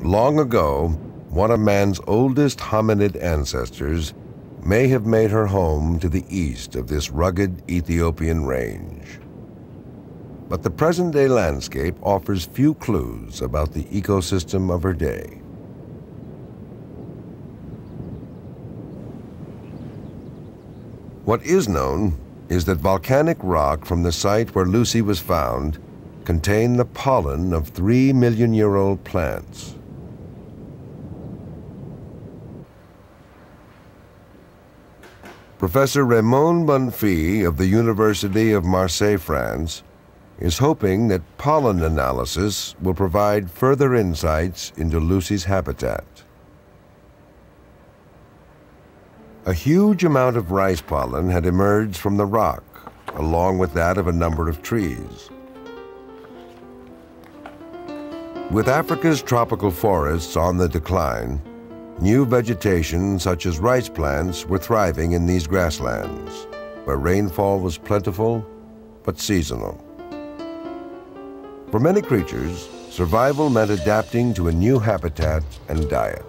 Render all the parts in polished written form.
Long ago, one of man's oldest hominid ancestors may have made her home to the east of this rugged Ethiopian range. But the present-day landscape offers few clues about the ecosystem of her day. What is known is that volcanic rock from the site where Lucy was found contained the pollen of 3 million-year-old plants. Professor Raymond Bonfils of the University of Marseille, France, is hoping that pollen analysis will provide further insights into Lucy's habitat. A huge amount of rice pollen had emerged from the rock, along with that of a number of trees. With Africa's tropical forests on the decline, new vegetation such as rice plants were thriving in these grasslands, where rainfall was plentiful but seasonal. For many creatures, survival meant adapting to a new habitat and diet.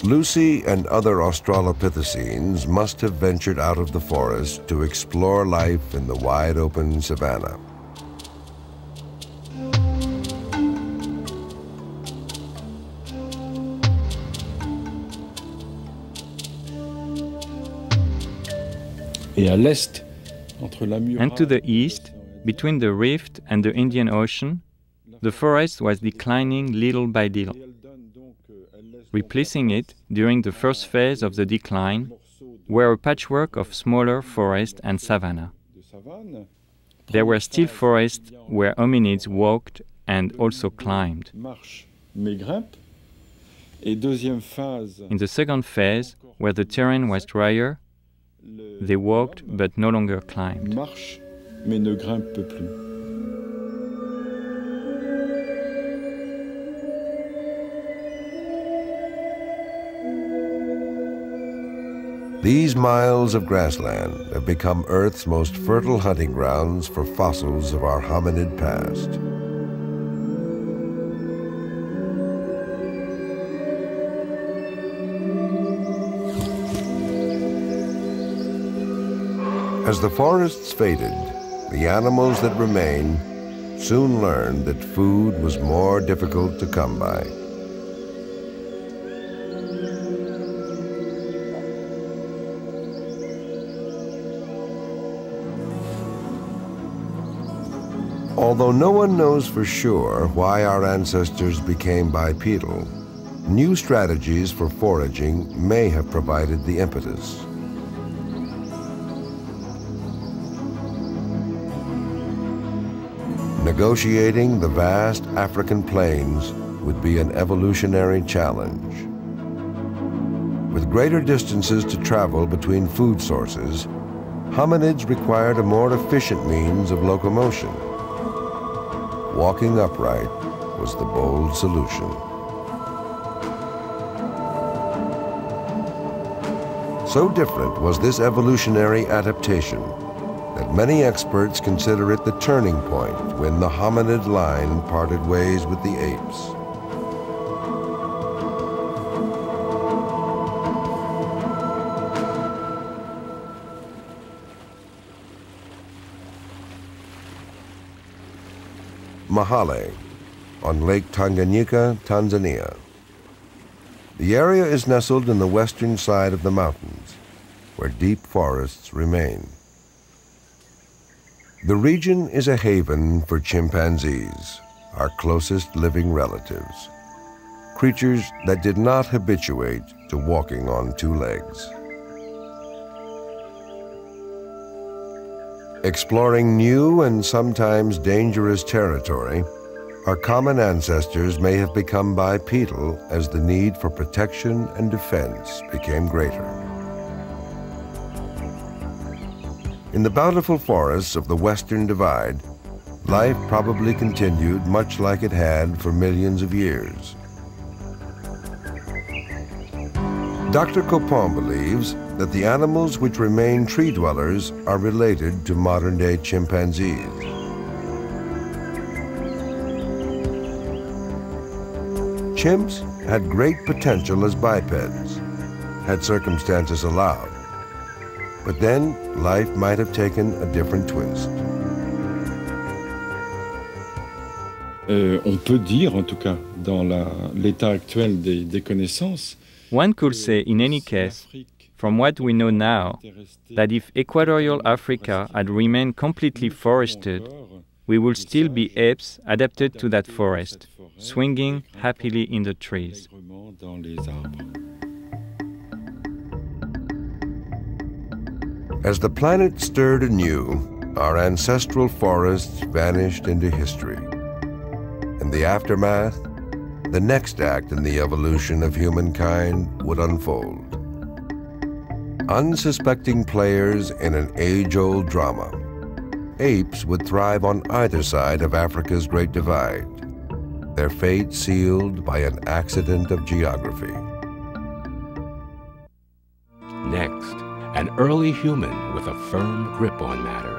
Lucy and other Australopithecines must have ventured out of the forest to explore life in the wide-open savanna. And to the east, between the rift and the Indian Ocean, the forest was declining little by little. Replacing it during the first phase of the decline were a patchwork of smaller forest and savanna. There were still forests where hominids walked and also climbed. In the second phase, where the terrain was drier, they walked but no longer climbed. These miles of grassland have become Earth's most fertile hunting grounds for fossils of our hominid past. As the forests faded, the animals that remained soon learned that food was more difficult to come by. Although no one knows for sure why our ancestors became bipedal, new strategies for foraging may have provided the impetus. Negotiating the vast African plains would be an evolutionary challenge. With greater distances to travel between food sources, hominids required a more efficient means of locomotion. Walking upright was the bold solution. So different was this evolutionary adaptation that many experts consider it the turning point when the hominid line parted ways with the apes. Mahale, on Lake Tanganyika, Tanzania. The area is nestled in the western side of the mountains, where deep forests remain. The region is a haven for chimpanzees, our closest living relatives, creatures that did not habituate to walking on two legs. Exploring new and sometimes dangerous territory, our common ancestors may have become bipedal as the need for protection and defense became greater. In the bountiful forests of the Western Divide, life probably continued much like it had for millions of years. Dr. Copon believes that the animals which remain tree dwellers are related to modern-day chimpanzees. Chimps had great potential as bipeds, had circumstances allowed. But then, life might have taken a different twist. On peut dire, en tout cas, dans l'état actuel des connaissances, one could say, in any case, from what we know now, that if equatorial Africa had remained completely forested, we would still be apes adapted to that forest, swinging happily in the trees. As the planet stirred anew, our ancestral forests vanished into history. In the aftermath, the next act in the evolution of humankind would unfold. Unsuspecting players in an age-old drama, apes would thrive on either side of Africa's Great Divide, their fate sealed by an accident of geography. Next, an early human with a firm grip on matters.